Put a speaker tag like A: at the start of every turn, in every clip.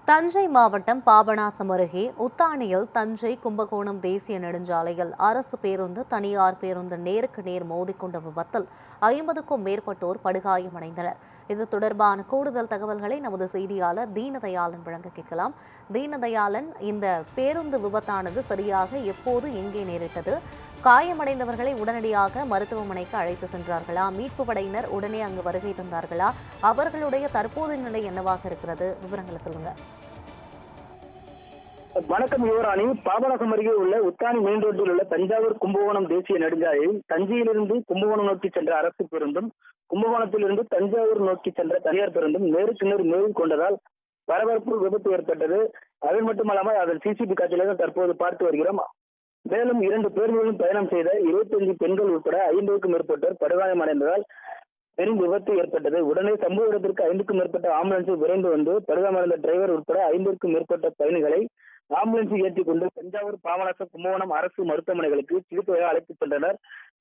A: தஞ்சை மாவட்டம் பாபநாசம் அருகே உத்தானியில் தஞ்சை கும்பகோணம் தேசிய நெடுஞ்சாலையில் அரசு பேருந்து தனியார் பேருந்து நேருக்கு நேர் மோதிக்கொண்ட விபத்தில் 50க்கும் மேற்பட்டோர் படுகாயமடைந்தனர். இது தொடர்பான கூடுதல் தகவல்களை நமது செய்தியாளர் தீனதயாளன் வழங்க கேட்கலாம். தீனதயாளன், இந்த பேருந்து விபத்தானது சரியாக எப்போது எங்கே நேரிட்டது? காயமடைந்தவர்களை உடனடியாக மருத்துவமனைக்கு அழைத்து சென்றார்களா? மீட்பு படையினர் உடனே அங்கு வருகை தந்தார்களா? அவர்களுடைய தற்போதைய நிலை என்னவாக இருக்கிறது? விவரங்களை சொல்லுங்க.
B: வணக்கம் யுவராணி. பாபநாசம் அருகே உள்ள உத்தானி மெயின் ரோட்டில் உள்ள தஞ்சாவூர் கும்பகோணம் தேசிய நெடுஞ்சாலையில் தஞ்சையிலிருந்து கும்பகோணம் நோக்கி சென்ற அரசு பேருந்தும் கும்பகோணத்திலிருந்து தஞ்சாவூர் நோக்கி சென்ற தனியார் பேருந்தும் நேருக்கு நேர் மோதிக் கொண்டதால் பரபரப்பு விபத்து ஏற்பட்டது. அது மட்டுமல்லாமல் அதன் சிசிடிவி காட்சிகளை தற்போது பார்த்து வருகிறோம். மேலும் 2 பேருந்துகளும் பயணம் செய்த 25 பெண்கள் உட்பட 50க்கும் மேற்பட்டோர் படுகாயமடைந்ததால் பெரும் விபத்து ஏற்பட்டது. உடனே சம்பவ இடத்திற்கு 5க்கும் மேற்பட்ட ஆம்புலன்ஸை விரைந்து வந்து படுகாயமடைந்த டிரைவர் உட்பட 50க்கும் மேற்பட்ட பயணிகளை ஆம்புலன்ஸில் ஏற்றிக் கொண்டு தஞ்சாவூர், பாபநாசம், கும்பகோணம் அரசு மருத்துவமனைகளுக்கு சிகிச்சையாக அழைத்துச் சென்றனர்.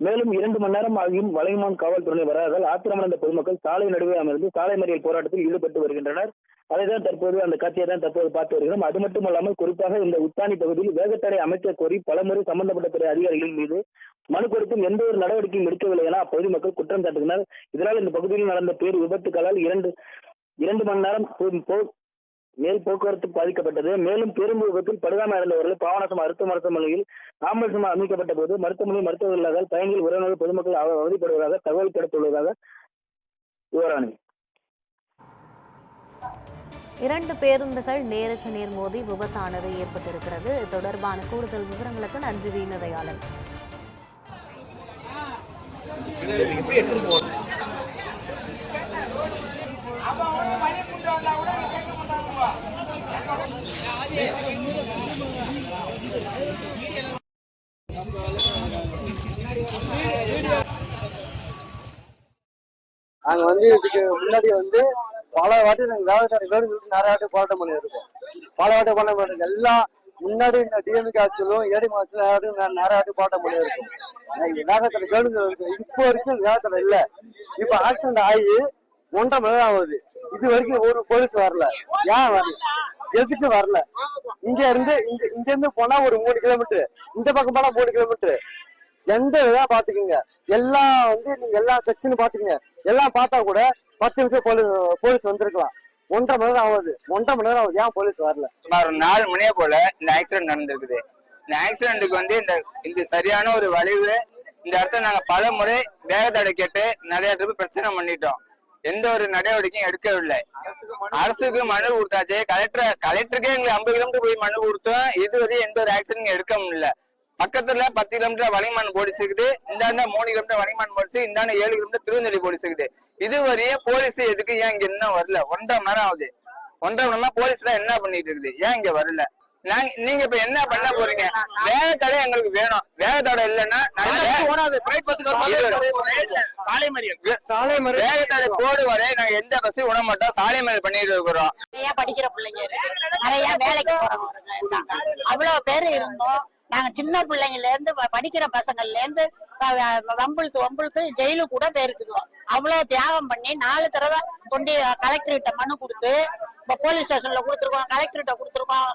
B: மேலும் 2 மணி நேரம் ஆகியும் வளையமான் காவல்துறை வராதால் ஆத்திரமடைந்த பொதுமக்கள் சாலை நடுவே அமர்ந்து சாலை மறியல் போராட்டத்தில் ஈடுபட்டு வருகின்றனர். அதைதான் தற்போது அந்த காட்சியை தான் தற்போது பார்த்து வருகிறோம். அது மட்டுமல்லாமல் குறிப்பாக இந்த உத்தானி பகுதியில் வேகத்தடை அமைக்க கோரி பலமுறை சம்பந்தப்பட்ட துறை அதிகாரிகள் மீது மனு கொடுத்தும் எந்த ஒரு நடவடிக்கையும் எடுக்கவில்லை என அப்பகுதி மக்கள் குற்றம் சாட்டுகின்றனர். இதனால் இந்த பகுதியில் நடந்த பேர் விபத்துகளால் 2 மணி நேரம் மேல் போக்குவரத்து பாதிக்கப்பட்டது. மேலும் பேருந்து விபத்தில் படுகாயமடைந்தவர்கள் பாபநாசம் மருத்துவமனையில் ஆம்புலன்ஸ் அமைக்கப்பட்ட போது மருத்துவர்கள் இல்லாதால் பயணிகள், உறவினர்கள், பொதுமக்கள் அவதிப்படுவதாக தகவல் கிடைத்துள்ளதாக யுவராணி.
A: 2 பேருந்துகள் நேருக்கு நேர் மோதி விபத்தானது ஏற்பட்டிருக்கிறது. இது தொடர்பான கூடுதல் விவரங்களுக்கு நன்றி தீனதயாளன்.
C: நாங்க இதுக்கு முன்னாடி பல வாட்டி நாங்க வேலைக்காரர்கள் நிறைய வாட்டி போராட்டம் பண்ணியிருக்கோம். பல வாட்டி பண்ண மாட்டோம். எல்லாம் முன்னாடி இந்த டிஎம்கே ஆட்சியிலும் ஏடிஎம் ஆட்சியிலும் நிறைய வாட்டி போராட்டம் பண்ணியிருக்கோம். வேகத்துல கேளுங்க இப்போ வரைக்கும் வேகத்துல இல்ல. இப்ப ஆக்சிடென்ட் ஆகி 1.5 மணி நேரம் ஆகுது. இது வரைக்கும் ஒரு போலீஸ் வரல. ஏன் வரல? எதுக்கு வரல? இங்க இருந்து போனா ஒரு 3 கிலோமீட்டர், இந்த பக்கம் போனா 3 கிலோமீட்டர். எந்த விதா பாத்துக்கீங்க, எல்லாம் நீங்க எல்லா செக்ஷன் பாத்துக்கீங்க. எல்லாம் பார்த்தா கூட 10 நிமிஷம் போலீஸ் வந்திருக்கலாம். 1.5 மணி நேரம் ஆகுது. 1.5 மணி நேரம் ஆகுது. ஏன் போலீஸ் வரல?
D: சுமார் 4 மணியே போல இந்த ஆக்சிடென்ட் நடந்திருக்குது. இந்த ஆக்சிடென்ட்டுக்கு இந்த சரியான ஒரு வளைவு. இந்த இடத்துல நாங்க பல முறை வேகத்தடை கேட்டு நிறைய ட்ரிப் பிரச்சனை பண்ணிட்டோம். எந்த ஒரு நடவடிக்கையும் எடுக்கவில்லை. அரசுக்கு மனு கொடுத்தாச்சு. கலெக்டருக்கே எங்களுக்கு 50 கிலோமீட்டர் போய் மனு கொடுத்தோம். இதுவரை எந்த ஒரு ஆக்சிடென்ட் எடுக்க முடியல. பக்கத்துல 10 கிலோமீட்டர் வலிமான் போலீஸ் இருக்குது. இந்தாண்ட 3 கிலோமீட்டர் வலிமான் போலீஸ், இந்தாண்ட 7 கிலோமீட்டர் திருநெல்வேலி போலீஸ் இருக்குது. இதுவரையே போலீஸ் எதுக்கு ஏன் இங்க இன்னும் வரல? 1.5 மணி நேரம் ஆகுது. 1.5 மணி நேரம் போலீஸ் எல்லாம் என்ன பண்ணிட்டு இருக்குது? ஏன் இங்க வரல? நீங்க இப்ப என்ன பண்ண போறீங்க? வேகத்தடை எங்களுக்கு வேணும். வேகத்தடை இல்லைன்னா வேகத்தடை போடு வரை நாங்க எந்த பஸ்ஸும் விட மாட்டோம். சாலை மறியல் பண்ணிட்டு இருக்கிறோம்.
E: படிக்கிற பிள்ளைங்க நிறைய வேலைக்கு போறவங்க அவ்வளவு பேரு இருந்தோம். நாங்க சின்ன பிள்ளைங்கல இருந்து படிக்கிற பசங்கள்ல இருந்து வம்புழுத்து ஜெயிலு கூட போயிருக்கிறோம். அவ்வளவு தியாகம் பண்ணி 4 தடவை கொண்டு கலெக்டர்கிட்ட மனு கொடுத்து, போலீஸ் ஸ்டேஷன்ல கொடுத்துருக்கோம், கலெக்டர்கிட்ட கொடுத்துருக்கோம்,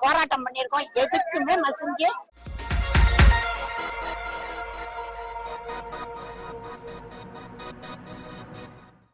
E: போராட்டம் பண்ணியிருக்கோம். எதுக்குமே மசிஞ்சு